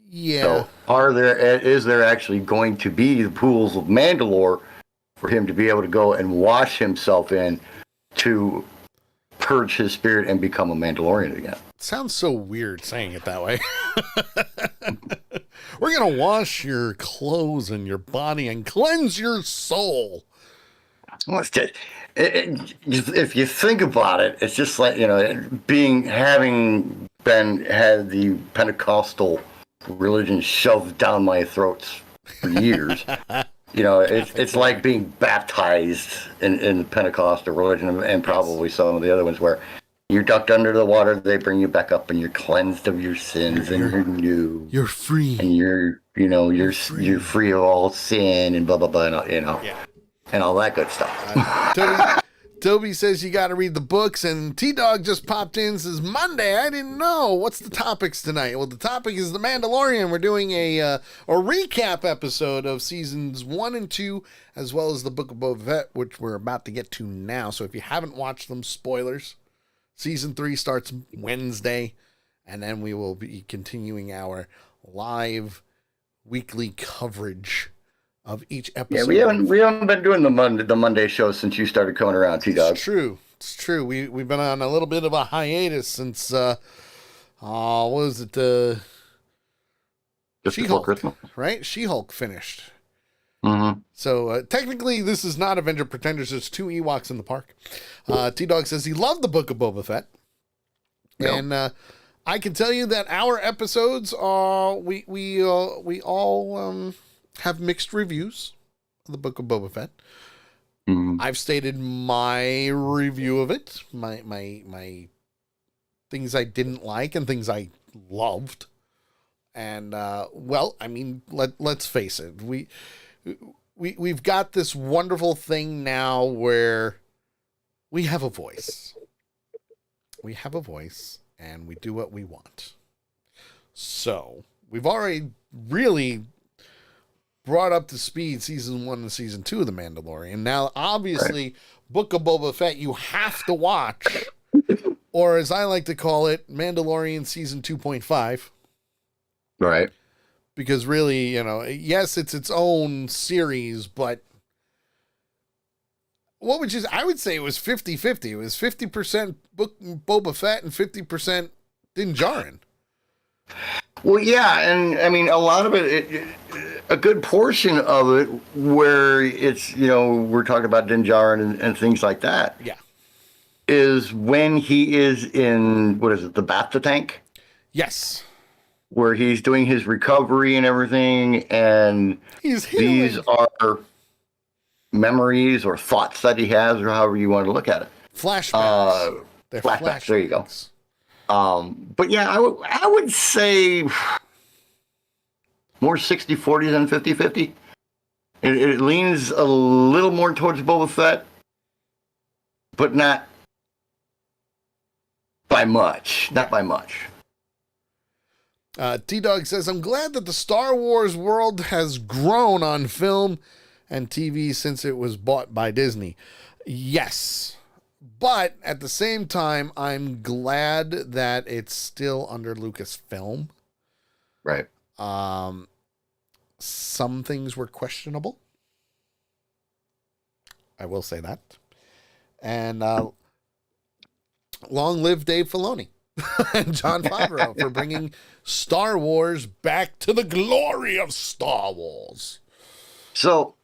Yeah. So is there actually going to be the pools of Mandalore for him to be able to go and wash himself in to purge his spirit and become a Mandalorian again? Sounds so weird saying it that way. We're going to wash your clothes and your body and cleanse your soul. Well, if you think about it, it's just like, having had the Pentecostal religion shoved down my throats for years. It's like being baptized in the Pentecostal religion, and probably some of the other ones, where you're ducked under the water, they bring you back up, and you're cleansed of your sins, and you're new. You're free. And you're free of all sin, and blah, blah, blah, and all that good stuff. Toby says you got to read the books, and T-Dog just popped in and says, Monday, I didn't know. What's the topics tonight? Well, the topic is The Mandalorian. We're doing a recap episode of seasons 1 and 2, as well as the Book of Boba Fett, which we're about to get to now. So if you haven't watched them, spoilers. Season 3 starts Wednesday, and then we will be continuing our live weekly coverage of each episode. Yeah, we haven't been doing the Monday show since you started coming around, T-Dog. It's true. We've been on a little bit of a hiatus since what was it? Just before Christmas, right? She-Hulk finished. Mm-hmm. So technically, this is not Avenger Pretenders. There's 2 Ewoks in the park. T-Dog says he loved the Book of Boba Fett, and I can tell you that our episodes are we all have mixed reviews of the Book of Boba Fett. Mm-hmm. I've stated my review of it, my things I didn't like and things I loved. And let's face it, we've got this wonderful thing now where we have a voice. We have a voice, and we do what we want. So we've already really brought up to speed season 1 and season 2 of The Mandalorian. Now, obviously, Book of Boba Fett you have to watch, or as I like to call it, Mandalorian season 2.5. Right. Because really, yes, it's its own series, but I would say it was 50-50. It was 50% Boba Fett and 50% Din Djarin. Well, yeah, and I mean, a lot of it, a good portion of it, where it's, we're talking about Din Djarin and things like that. Yeah. Is when he is in, the Bacta tank? Yes. Where he's doing his recovery and everything, and these are memories or thoughts that he has, or however you want to look at it. Flashbacks. Flashbacks. There you go. But yeah, I would say more 60-40 than 50-50. It leans a little more towards Boba Fett, but not by much. Not by much. T-Dog says, I'm glad that the Star Wars world has grown on film and TV since it was bought by Disney. Yes. But at the same time, I'm glad that it's still under Lucasfilm. Right. Some things were questionable. I will say that. And long live Dave Filoni and Jon Favreau for bringing Star Wars back to the glory of Star Wars. So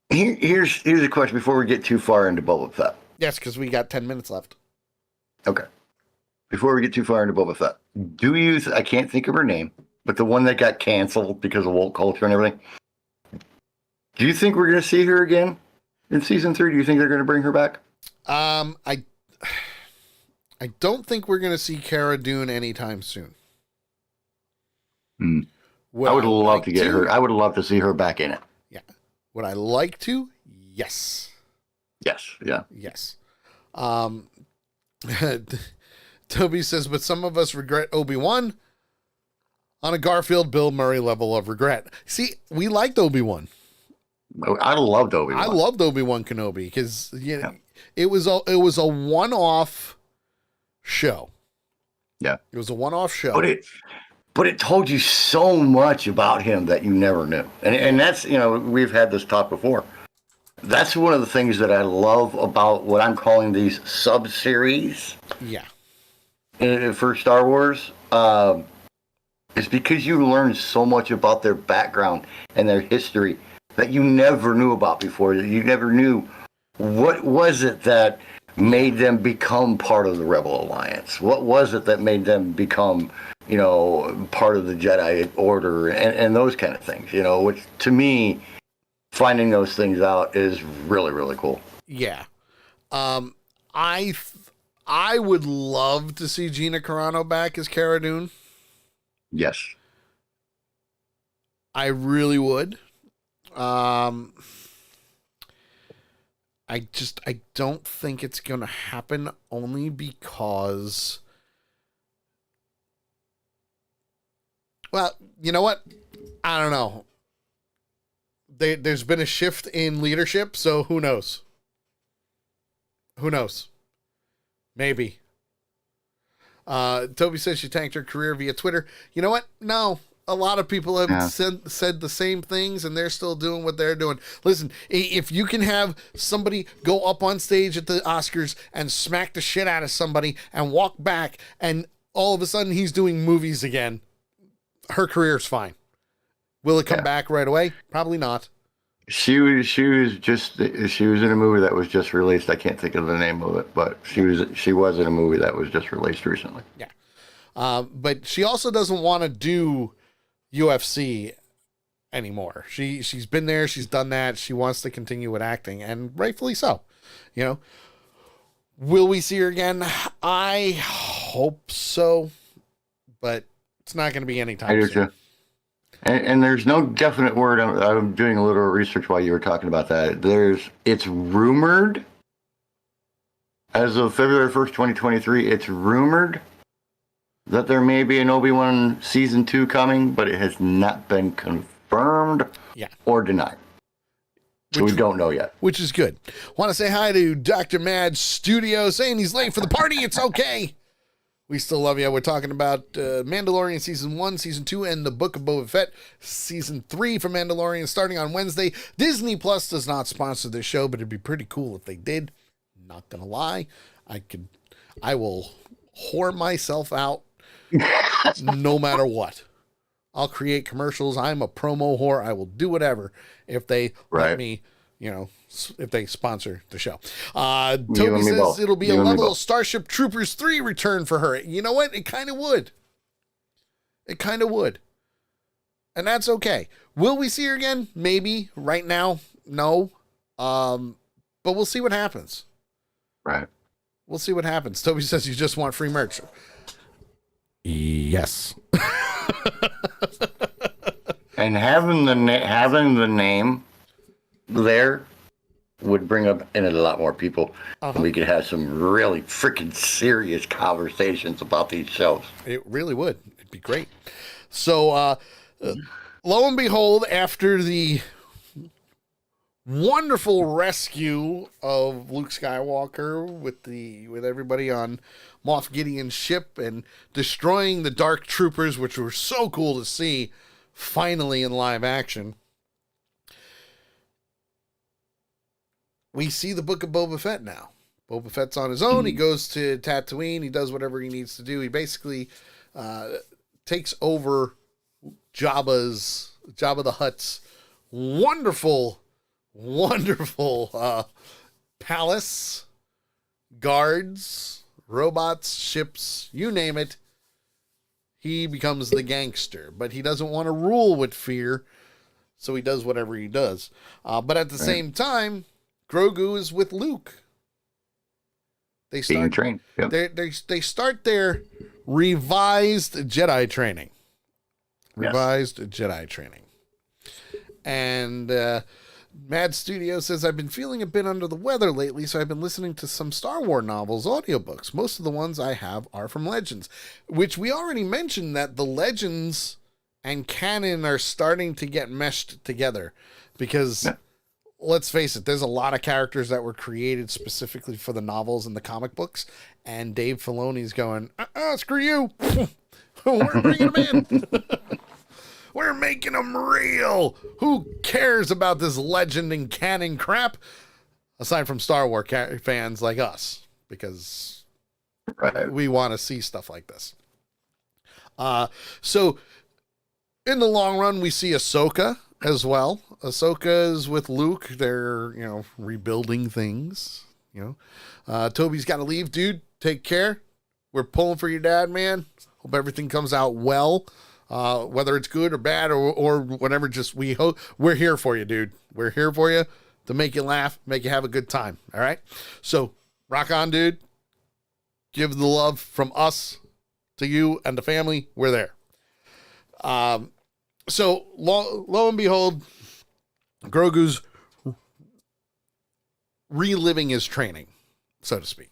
here's a question before we get too far into Boba Fett. Yes, because we got 10 minutes left. Okay. Before we get too far into Boba Fett, I can't think of her name, but the one that got canceled because of woke culture and everything. Do you think we're going to see her again in season 3? Do you think they're going to bring her back? I don't think we're going to see Cara Dune anytime soon. I would love to get her. I would love to see her back in it. Yeah. Would I like to? Yes. Yes. Yeah. Yes. Toby says, but some of us regret Obi-Wan on a Garfield Bill Murray level of regret. See, we liked Obi-Wan. I loved Obi-Wan. I loved Obi-Wan Kenobi because it was a one-off show. Yeah. It was a one-off show. But it told you so much about him that you never knew. And that's, we've had this talk before. That's one of the things that I love about what I'm calling these sub-series. Yeah. For Star Wars, is because you learn so much about their background and their history that you never knew about before. You never knew what was it that made them become part of the Rebel Alliance. What was it that made them become, part of the Jedi Order and those kind of things. Which to me, finding those things out is really, really cool. Yeah. I would love to see Gina Carano back as Cara Dune. Yes. I really would. I don't think it's going to happen only because, well, you know what? I don't know. There's been a shift in leadership, so who knows? Who knows? Maybe. Toby says she tanked her career via Twitter. You know what? No. A lot of people have said the same things, and they're still doing what they're doing. Listen, if you can have somebody go up on stage at the Oscars and smack the shit out of somebody and walk back, and all of a sudden he's doing movies again, her career's fine. Will it come back right away? Probably not. She was in a movie that was just released. I can't think of the name of it, but she was in a movie that was just released recently. Yeah. But she also doesn't want to do UFC anymore. She's been there, she's done that. She wants to continue with acting, and rightfully so. Will we see her again? I hope so, but it's not going to be anytime soon. And there's no definite word. I'm doing a little research while you were talking about that. It's rumored, as of February 1st, 2023, it's rumored that there may be an Obi-Wan season 2 coming, but it has not been confirmed or denied. So we don't know yet. Which is good. Want to say hi to Dr. Mad Studio, saying he's late for the party. It's okay. We still love you. We're talking about Mandalorian Season 1, Season 2, and the Book of Boba Fett Season 3 for Mandalorian starting on Wednesday. Disney Plus does not sponsor this show, but it'd be pretty cool if they did. Not going to lie. I will whore myself out no matter what. I'll create commercials. I'm a promo whore. I will do whatever if they let me, if they sponsor the show. Toby says it'll be a level of Starship Troopers 3 return for her. You know what? It kind of would. It kind of would. And that's okay. Will we see her again? Maybe. Right now, no. But we'll see what happens. Right. We'll see what happens. Toby says you just want free merch. Yes. And having the name there would bring up in it a lot more people. And we could have some really freaking serious conversations about these shows. It really would. It'd be great. So, lo and behold, after the wonderful rescue of Luke Skywalker with everybody on Moff Gideon's ship and destroying the Dark Troopers, which were so cool to see finally in live action, we see the Book of Boba Fett now. Boba Fett's on his own. He goes to Tatooine. He does whatever he needs to do. He basically takes over Jabba the Hutt's wonderful, wonderful palace, guards, robots, ships, you name it. He becomes the gangster, but he doesn't want to rule with fear, so he does whatever he does. But at the same time, Grogu is with Luke. They start being trained. Yep. they start their revised Jedi training. And Mad Studio says, I've been feeling a bit under the weather lately, so I've been listening to some Star Wars novels, audiobooks. Most of the ones I have are from Legends, which we already mentioned that the Legends and canon are starting to get meshed together because, let's face it, there's a lot of characters that were created specifically for the novels and the comic books, and Dave Filoni's going, screw you. We're bringing them in. We're making them real. Who cares about this legend and canon crap? Aside from Star Wars fans like us, because we want to see stuff like this. So in the long run, we see Ahsoka as well. Ahsoka is with Luke. They're, rebuilding things. Toby's got to leave, dude. Take care. We're pulling for your dad, man. Hope everything comes out well. Whether it's good or bad or whatever, just we're here for you, dude. We're here for you to make you laugh, make you have a good time. All right. So rock on, dude. Give the love from us to you and the family. We're there. So lo and behold, Grogu's reliving his training, so to speak.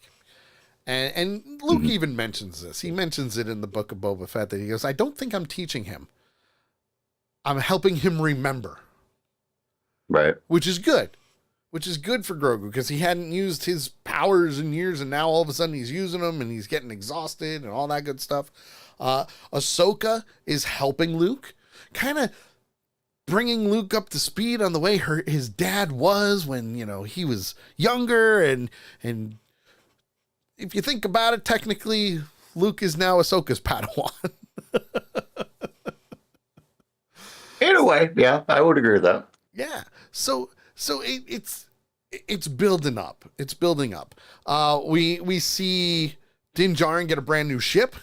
And Luke even mentions this. He mentions it in the Book of Boba Fett that he goes, I don't think I'm teaching him. I'm helping him remember. Right. Which is good. Which is good for Grogu because he hadn't used his powers in years and now all of a sudden he's using them and he's getting exhausted and all that good stuff. Ahsoka is helping Luke, kind of bringing Luke up to speed on the way his dad was when, he was younger and if you think about it, technically, Luke is now Ahsoka's Padawan. In a way, yeah, I would agree with that. Yeah. So it's building up. It's building up. We see Din Djarin get a brand new ship.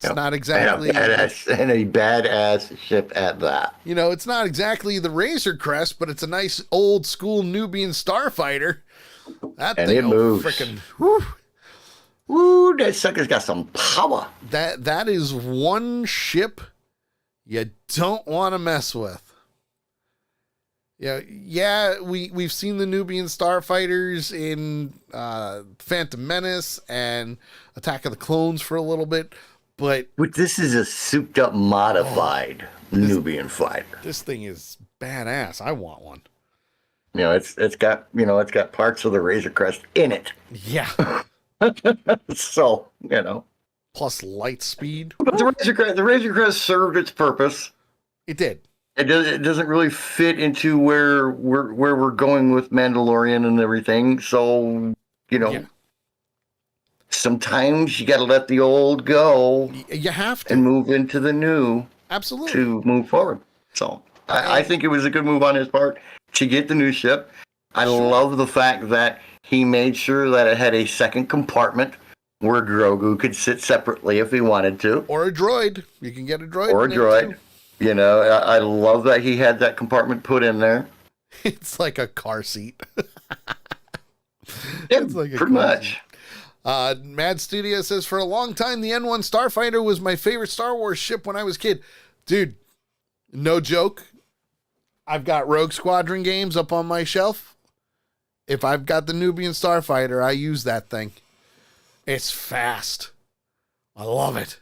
It's not exactly and a badass ship at that. It's not exactly the Razor Crest, but it's a nice old school Nubian starfighter. That and thing it moves. Freaking, woo, that sucker's got some power. That is one ship you don't want to mess with. Yeah, we've seen the Nubian starfighters in Phantom Menace and Attack of the Clones for a little bit, but this is a souped up, modified Nubian fighter. This thing is badass. I want one. It's got parts of the Razor Crest in it. Yeah. So, plus light speed. But the Razor Crest served its purpose. It did. It doesn't really fit into where we're going with Mandalorian and everything. So, sometimes you got to let the old go. You have to. And move into the new. Absolutely. To move forward. So, I think it was a good move on his part to get the new ship. I love the fact that he made sure that it had a second compartment where Grogu could sit separately if he wanted to. Or a droid. You can get a droid. Or a droid. I love that he had that compartment put in there. It's like a car seat. It's like pretty much. Mad Studio says, for a long time, the N1 Starfighter was my favorite Star Wars ship when I was a kid. Dude, no joke. I've got Rogue Squadron games up on my shelf. If I've got the Nubian Starfighter, I use that thing. It's fast. I love it.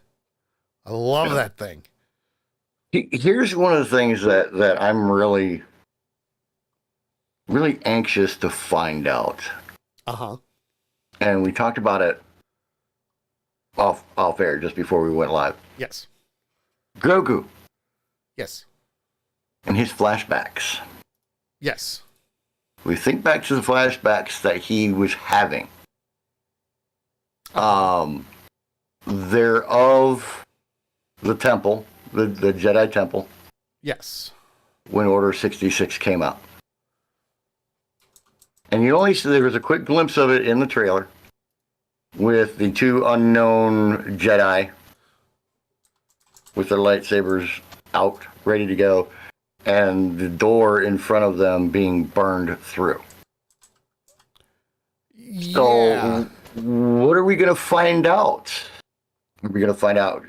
I love that thing. Here's one of the things that I'm really, really anxious to find out. Uh-huh. And we talked about it off air just before we went live. Yes. Grogu. Yes. And his flashbacks. Yes. We think back to the flashbacks that he was having. They're of the temple, the Jedi temple. Yes. when Order 66 came out. And you only see there was a quick glimpse of it in the trailer with the two unknown Jedi with their lightsabers out, ready to go, and the door in front of them being burned through. Yeah. So, what are we going to find out? Are we going to find out,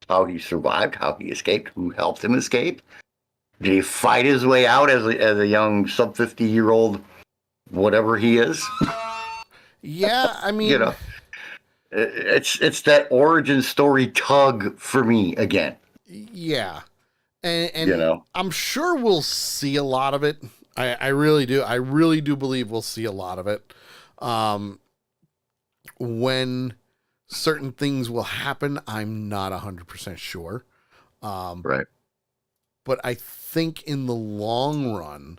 how he survived, how he escaped, who helped him escape? Did he fight his way out as a young sub-50-year-old, whatever he is? Yeah, I mean... It's that origin story tug for me again. Yeah. And I'm sure we'll see a lot of it. I really do. I really do believe we'll see a lot of it. When certain things will happen, I'm not 100% sure. Right. But I think in the long run,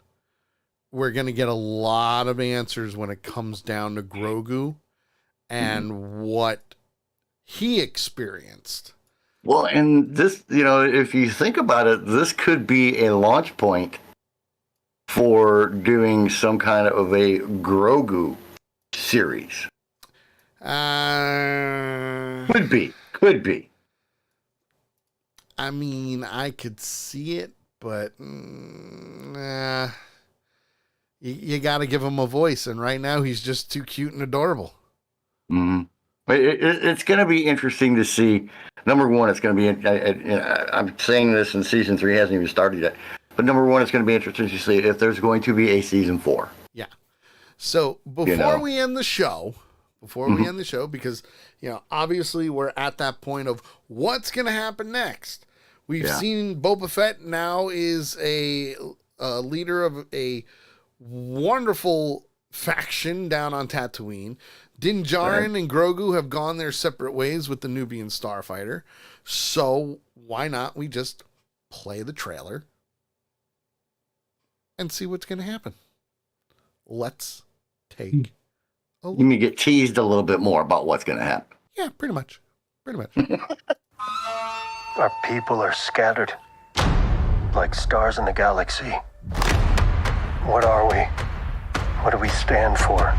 we're going to get a lot of answers when it comes down to Grogu and what he experienced. Well, and this, if you think about it, this could be a launch point for doing some kind of a Grogu series. Could be. I mean, I could see it, but you got to give him a voice, and right now he's just too cute and adorable. Mm-hmm. It's going to be interesting to see. Number one, it's going to be. I'm saying this, and season 3 hasn't even started yet. But number one, it's going to be interesting to see if there's going to be a season 4. Yeah. So before we end the show, because obviously we're at that point of what's going to happen next. We've seen Boba Fett now is a leader of a wonderful faction down on Tatooine. Din Djarin and Grogu have gone their separate ways with the Nubian starfighter. So why not we just play the trailer and see what's going to happen? Let's take a look. You may get teased a little bit more about what's going to happen. Yeah, pretty much. Our people are scattered like stars in the galaxy. What are we? What do we stand for?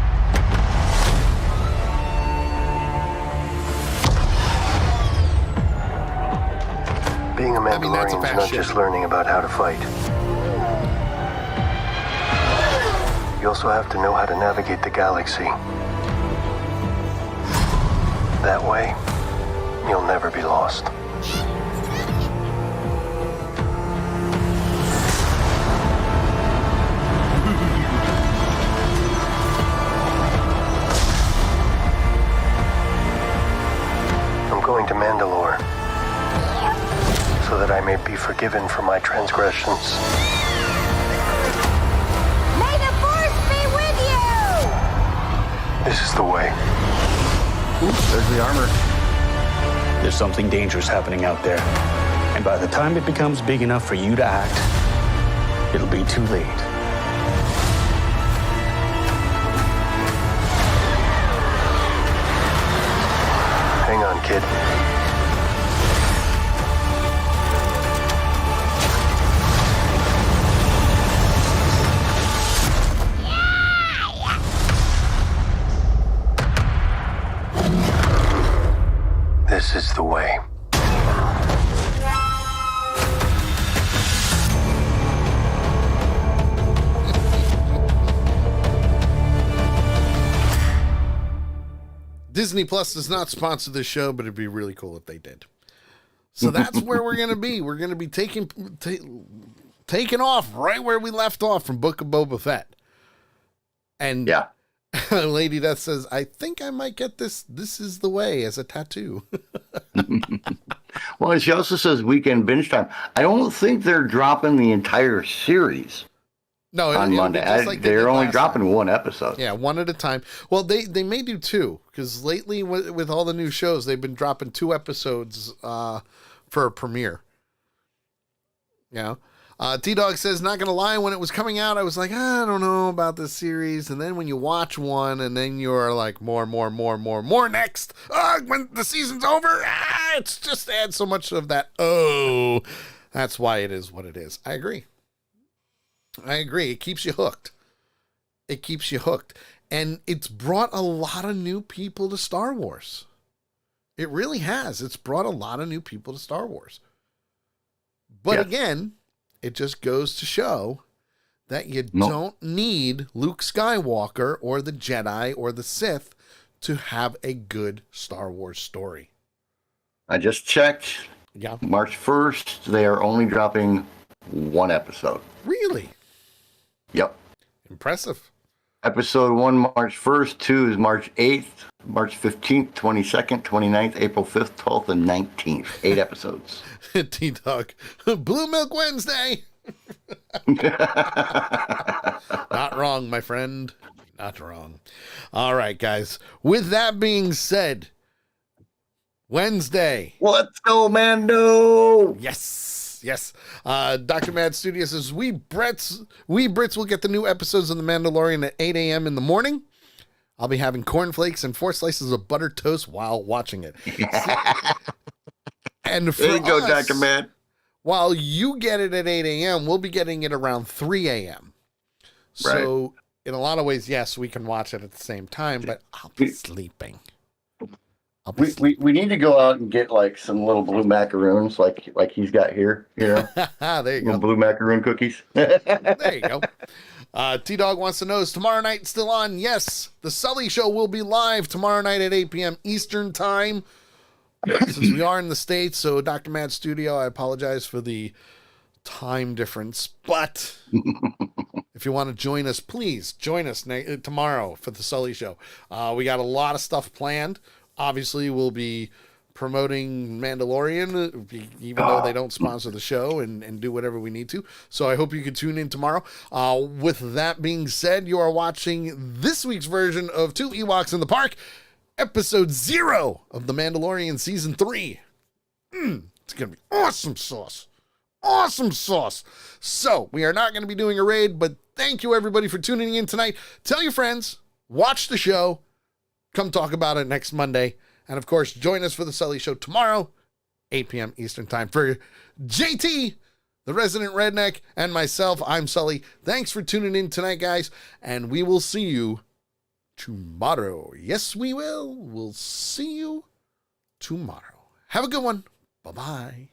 Being a Mandalorian is not just learning about how to fight. You also have to know how to navigate the galaxy. That way, you'll never be lost. I'm going to Mandalore so that I may be forgiven for my transgressions. May the Force be with you! This is the way. Oops, there's the armor. There's something dangerous happening out there. And by the time it becomes big enough for you to act, it'll be too late. Hang on, kid. This is the way. Disney Plus does not sponsor this show, but it'd be really cool if they did. So that's where we're going to be. We're going to be taking off right where we left off from Book of Boba Fett. And Lady Death says, I think I might get this is the way as a tattoo. Well, she also says weekend binge time. I don't think they're dropping the entire series. No, on Monday. They're only dropping one episode. Yeah, one at a time. Well, they may do 2 because lately with all the new shows, they've been dropping 2 episodes for a premiere. T-Dog says, not going to lie, when it was coming out, I was like, I don't know about this series. And then when you watch one and then you're like, more next. When the season's over, it's just adds so much of that, That's why it is what it is. I agree. It keeps you hooked. And it's brought a lot of new people to Star Wars. It really has. It's brought a lot of new people to Star Wars. But again, it just goes to show that you don't need Luke Skywalker or the Jedi or the Sith to have a good Star Wars story. I just checked. Yeah. March 1st, they are only dropping one episode. Really? Yep. Impressive. Episode 1, March 1st. 2 is March 8th, March 15th, 22nd, 29th, April 5th, 12th, and 19th. 8 episodes. T-Dog. Blue Milk Wednesday. Not wrong, my friend. Not wrong. All right, guys. With that being said, Wednesday. Let's go, Mando. Yes. Dr. Mad Studio says, we Brits will get the new episodes of The Mandalorian at 8 a.m. in the morning. I'll be having cornflakes and 4 slices of buttered toast while watching it. And for there you go, us, Dr. Mad. While you get it at 8 a.m., we'll be getting it around 3 a.m. So in a lot of ways, yes, we can watch it at the same time, but I'll be sleeping. We need to go out and get like some little blue macaroons like he's got here, you know. There you go. Blue macaroon cookies. There you go. T-Dog wants to know, is tomorrow night still on? Yes. The Sully Show will be live tomorrow night at 8 p.m. Eastern Time. Since we are in the States, so Dr. Mad Studio, I apologize for the time difference. But if you want to join us, please join us tomorrow for the Sully Show. We got a lot of stuff planned. Obviously, we'll be promoting Mandalorian, even though they don't sponsor the show, and do whatever we need to. So I hope you can tune in tomorrow. With that being said, you are watching this week's version of Two Ewoks in the Park, Episode 0 of The Mandalorian Season 3. It's going to be awesome sauce. Awesome sauce. So, we are not going to be doing a raid, but thank you everybody for tuning in tonight. Tell your friends, watch the show, come talk about it next Monday. And of course, join us for the Sully Show tomorrow, 8 p.m. Eastern Time. For JT, the resident redneck, and myself, I'm Sully. Thanks for tuning in tonight, guys. And we will see you tomorrow. Yes, we will. We'll see you tomorrow. Have a good one. Bye-bye.